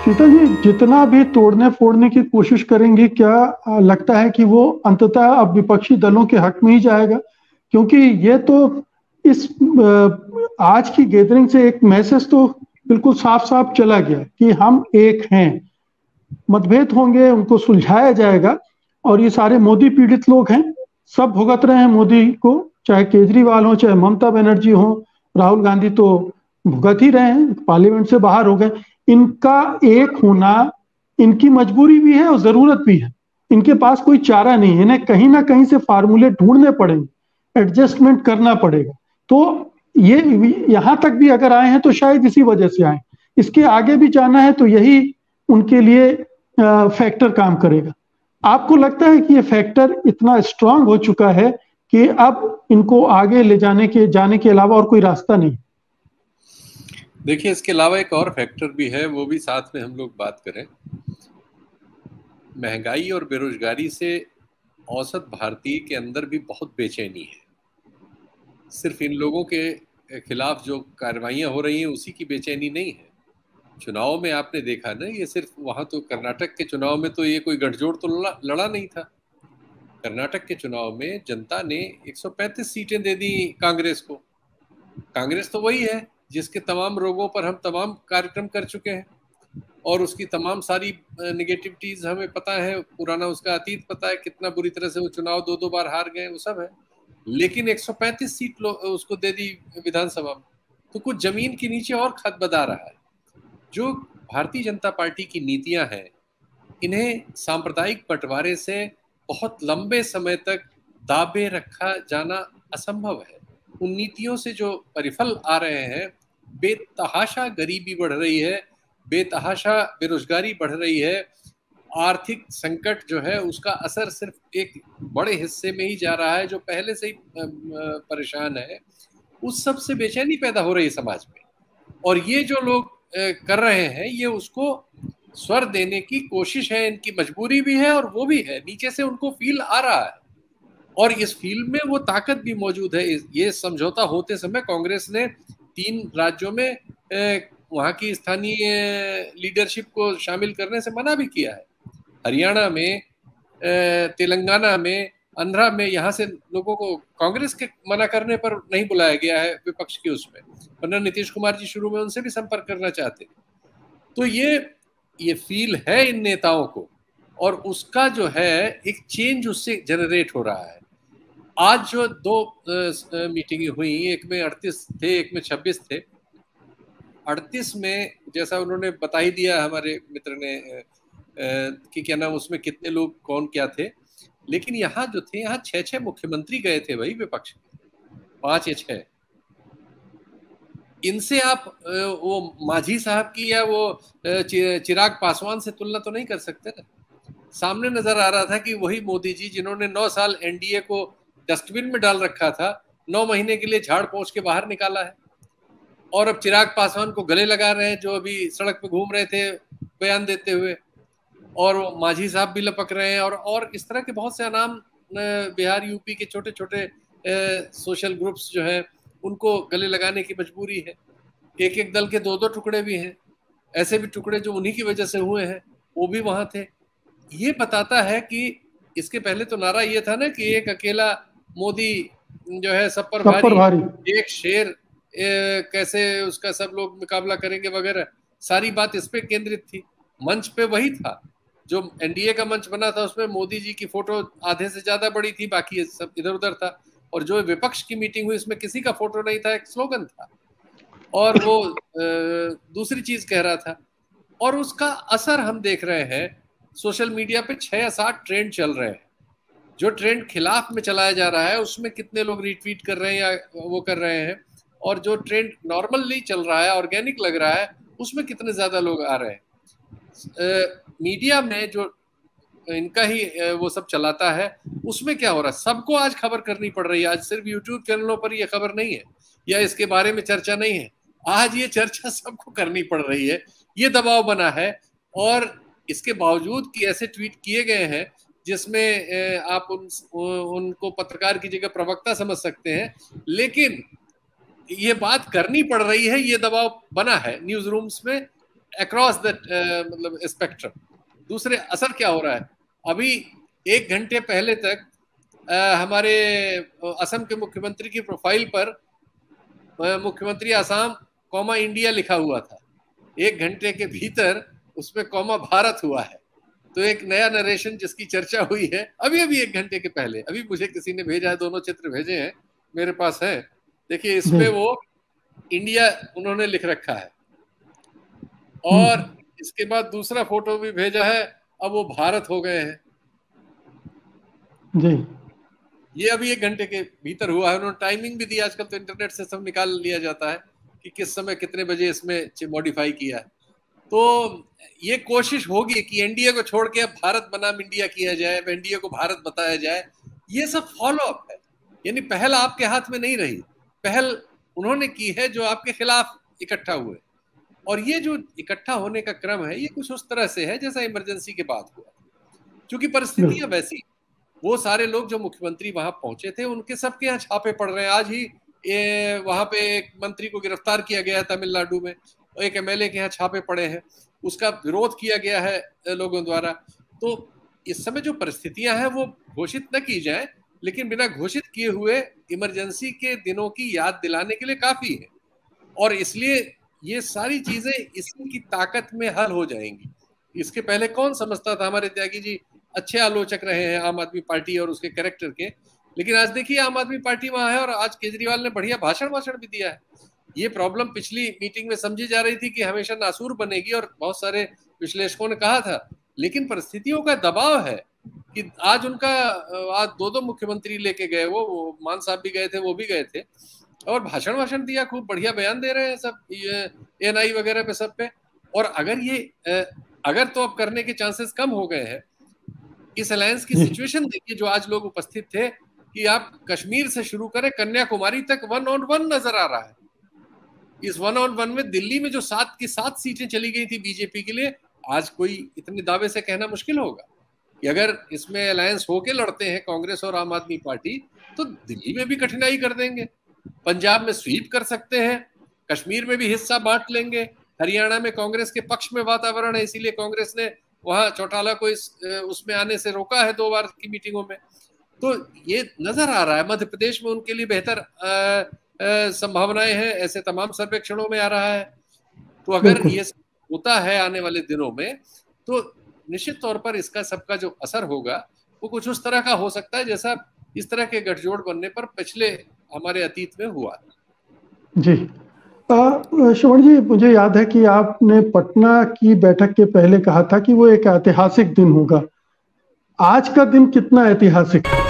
शीतल जी, जितना भी तोड़ने फोड़ने की कोशिश करेंगे, क्या लगता है कि वो अंततः अब विपक्षी दलों के हक में ही जाएगा? क्योंकि ये तो इस आज की गैदरिंग से एक मैसेज तो बिल्कुल साफ साफ चला गया कि हम एक हैं। मतभेद होंगे, उनको सुलझाया जाएगा। और ये सारे मोदी पीड़ित लोग हैं, सब भुगत रहे हैं मोदी को, चाहे केजरीवाल हो, चाहे ममता बनर्जी हो। राहुल गांधी तो भुगत ही रहे हैं, पार्लियामेंट से बाहर हो गए। इनका एक होना इनकी मजबूरी भी है और जरूरत भी है। इनके पास कोई चारा नहीं है, इन्हें कहीं ना कहीं से फार्मूले ढूंढने पड़ेंगे, एडजस्टमेंट करना पड़ेगा। तो ये यहां तक भी अगर आए हैं तो शायद इसी वजह से आए। इसके आगे भी जाना है तो यही उनके लिए फैक्टर काम करेगा। आपको लगता है कि ये फैक्टर इतना स्ट्रांग हो चुका है कि अब इनको आगे ले जाने के अलावा और कोई रास्ता नहीं? देखिए, इसके अलावा एक और फैक्टर भी है, वो भी साथ में हम लोग बात करें। महंगाई और बेरोजगारी से औसत भारतीय के अंदर भी बहुत बेचैनी है। सिर्फ इन लोगों के खिलाफ जो कार्रवाइयां हो रही हैं उसी की बेचैनी नहीं है। चुनाव में आपने देखा ना, ये सिर्फ वहां तो कर्नाटक के चुनाव में तो ये कोई गठजोड़ तो लड़ा नहीं था। कर्नाटक के चुनाव में जनता ने 135 सीटें दे दी कांग्रेस को। कांग्रेस तो वही है जिसके तमाम रोगों पर हम तमाम कार्यक्रम कर चुके हैं और उसकी तमाम सारी निगेटिविटीज हमें पता है, पुराना उसका अतीत पता है, कितना बुरी तरह से वो चुनाव दो दो बार हार गए, वो सब है। लेकिन 135 सीट उसको दे दी विधानसभा में, तो कुछ जमीन के नीचे और खत बदा रहा है। जो भारतीय जनता पार्टी की नीतियां हैं, इन्हें सांप्रदायिक बंटवारे से बहुत लंबे समय तक दाबे रखा जाना असंभव है। उन नीतियों से जो परिफल आ रहे हैं, बेतहाशा गरीबी बढ़ रही है, बेतहाशा बेरोजगारी बढ़ रही है, आर्थिक संकट जो है उसका असर सिर्फ एक बड़े हिस्से में ही जा रहा है जो पहले से ही परेशान है। उस सब से बेचैनी पैदा हो रही है समाज में, और ये जो लोग कर रहे हैं ये उसको स्वर देने की कोशिश है, इनकी मजबूरी भी है और वो भी है, नीचे से उनको फील आ रहा है और इस फील्ड में वो ताकत भी मौजूद है। ये समझौता होते समय कांग्रेस ने 3 राज्यों में वहां की स्थानीय लीडरशिप को शामिल करने से मना भी किया है। हरियाणा में, तेलंगाना में, आंध्रा में, यहाँ से लोगों को कांग्रेस के मना करने पर नहीं बुलाया गया है विपक्ष के उसमें, वरना नीतीश कुमार जी शुरू में उनसे भी संपर्क करना चाहते। तो ये फील है इन नेताओं को और उसका जो है एक चेंज उससे जनरेट हो रहा है। आज जो 2 मीटिंगें हुई, एक में 38 थे, एक में 26 थे। 38 में जैसा उन्होंने बता ही दिया हमारे मित्र ने कि क्या नाम, उसमें कितने लोग कौन क्या थे, लेकिन यहाँ जो थे, यहाँ 6 मुख्यमंत्री गए थे भाई विपक्ष, 5 या 6। इनसे आप वो मांझी साहब की या वो चिराग पासवान से तुलना तो नहीं कर सकते ना। सामने नजर आ रहा था कि वही मोदी जी जिन्होंने 9 साल एनडीए को डस्टबिन में डाल रखा था, 9 महीने के लिए झाड़ पोंछ के बाहर निकाला है, और अब चिराग पासवान को गले लगा रहे हैं जो अभी सड़क पे घूम रहे थे बयान देते हुए, और मांझी साहब भी लपक रहे हैं, और इस तरह के बहुत से अनाम बिहार यूपी के छोटे छोटे सोशल ग्रुप्स जो हैं उनको गले लगाने की मजबूरी है। एक एक दल के 2-2 टुकड़े भी हैं, ऐसे भी टुकड़े जो उन्हीं की वजह से हुए हैं वो भी वहां थे। ये बताता है कि इसके पहले तो नारा ये था ना कि एक अकेला मोदी जो है सब पर भारी, एक शेर कैसे उसका सब लोग मुकाबला करेंगे वगैरह, सारी बात इस पे केंद्रित थी। मंच पे वही था, जो एनडीए का मंच बना था उसमें मोदी जी की फोटो आधे से ज्यादा बड़ी थी, बाकी सब इधर उधर था, और जो विपक्ष की मीटिंग हुई उसमें किसी का फोटो नहीं था, एक स्लोगन था और वो दूसरी चीज कह रहा था। और उसका असर हम देख रहे हैं सोशल मीडिया पे। 6 या 7 ट्रेंड चल रहे हैं, जो ट्रेंड खिलाफ में चलाया जा रहा है उसमें कितने लोग रीट्वीट कर रहे हैं या वो कर रहे हैं, और जो ट्रेंड नॉर्मली चल रहा है, ऑर्गेनिक लग रहा है, उसमें कितने ज्यादा लोग आ रहे हैं। मीडिया में जो इनका ही वो सब चलाता है उसमें क्या हो रहा है, सबको आज खबर करनी पड़ रही है। आज सिर्फ यूट्यूब चैनलों पर ये खबर नहीं है या इसके बारे में चर्चा नहीं है, आज ये चर्चा सबको करनी पड़ रही है, ये दबाव बना है। और इसके बावजूद कि ऐसे ट्वीट किए गए हैं जिसमें आप उनको पत्रकार की जगह प्रवक्ता समझ सकते हैं, लेकिन ये बात करनी पड़ रही है, ये दबाव बना है न्यूज रूम्स में, अक्रॉस द मतलब स्पेक्ट्रम। दूसरे असर क्या हो रहा है, अभी 1 घंटे पहले तक हमारे असम के मुख्यमंत्री की प्रोफाइल पर मुख्यमंत्री असम कॉमा इंडिया लिखा हुआ था, 1 घंटे के भीतर उसमें कॉमा भारत हुआ है। तो एक नया नरेशन जिसकी चर्चा हुई है अभी अभी 1 घंटे के पहले, अभी मुझे किसी ने भेजा है, दोनों चित्र भेजे हैं मेरे पास है, देखिए इसमें वो इंडिया उन्होंने लिख रखा है, और इसके बाद दूसरा फोटो भी भेजा है, अब वो भारत हो गए हैं जी। ये अभी 1 घंटे के भीतर हुआ है। उन्होंने टाइमिंग भी दी, आजकल तो इंटरनेट से सब निकाल लिया जाता है कि किस समय कितने बजे इसमें मॉडिफाई किया है। तो ये कोशिश होगी कि एनडीए को छोड़ के अब भारत बनाम इंडिया किया जाए, एनडीए को भारत बताया जाए, ये सब फॉलो अप है। यानी पहल आपके हाथ में नहीं रही, पहल उन्होंने की है जो आपके खिलाफ इकट्ठा हुए, और ये जो इकट्ठा होने का क्रम है ये कुछ उस तरह से है जैसा इमरजेंसी के बाद हुआ, क्योंकि परिस्थितियां वैसी। वो सारे लोग जो मुख्यमंत्री वहां पहुंचे थे उनके सबके यहाँ छापे पड़ रहे हैं। आज ही वहां पे एक मंत्री को गिरफ्तार किया गया है तमिलनाडु में, एक एमएलए के यहाँ छापे पड़े हैं, उसका विरोध किया गया है लोगों द्वारा। तो इस समय जो परिस्थितियां हैं वो घोषित न की जाए, लेकिन बिना घोषित किए हुए इमरजेंसी के दिनों की याद दिलाने के लिए काफी है, और इसलिए ये सारी चीजें इसी की ताकत में हल हो जाएंगी। इसके पहले कौन समझता था, हमारे त्यागी जी अच्छे आलोचक रहे हैं आम आदमी पार्टी और उसके कैरेक्टर के, लेकिन आज देखिए आम आदमी पार्टी वहां है और आज केजरीवाल ने बढ़िया भाषण भी दिया है। ये प्रॉब्लम पिछली मीटिंग में समझी जा रही थी कि हमेशा नासूर बनेगी, और बहुत सारे विश्लेषकों ने कहा था, लेकिन परिस्थितियों का दबाव है कि आज उनका आज 2 मुख्यमंत्री लेके गए, वो मान साहब भी गए थे, वो भी गए थे, और भाषण दिया, खूब बढ़िया बयान दे रहे हैं सब, ये एनआई वगैरह पे सब पे। और अगर तो अब करने के चांसेस कम हो गए हैं। इस अलायंस की सिचुएशन देखिए जो आज लोग उपस्थित थे, कि आप कश्मीर से शुरू करें कन्याकुमारी तक 1-on-1 नजर आ रहा है। इस 1-on-1 में दिल्ली में जो 7 की 7 सीटें चली गई थी बीजेपी के लिए, आज कोई इतने दावे से कहना मुश्किल होगा कि अगर इसमें अलायंस होके लड़ते हैं कांग्रेस और आम आदमी पार्टी, तो दिल्ली में भी कठिनाई कर देंगे, पंजाब में स्वीप कर सकते हैं, कश्मीर में भी हिस्सा बांट लेंगे, हरियाणा में कांग्रेस के पक्ष में वातावरण है, इसीलिए कांग्रेस ने वहां चौटाला को उसमें आने से रोका है 2 बार की मीटिंगों में। तो ये नजर आ रहा है मध्य प्रदेश में उनके लिए बेहतर संभावनाएं हैं, ऐसे तमाम सर्वेक्षणों में आ रहा है। तो अगर ये होता है आने वाले दिनों में, तो निश्चित तौर पर इसका सबका जो असर होगा वो कुछ उस तरह का हो सकता है जैसा इस तरह के गठजोड़ बनने पर पिछले हमारे अतीत में हुआ। जी श्रवण जी, मुझे याद है कि आपने पटना की बैठक के पहले कहा था कि वो एक ऐतिहासिक दिन होगा। आज का दिन कितना ऐतिहासिक है?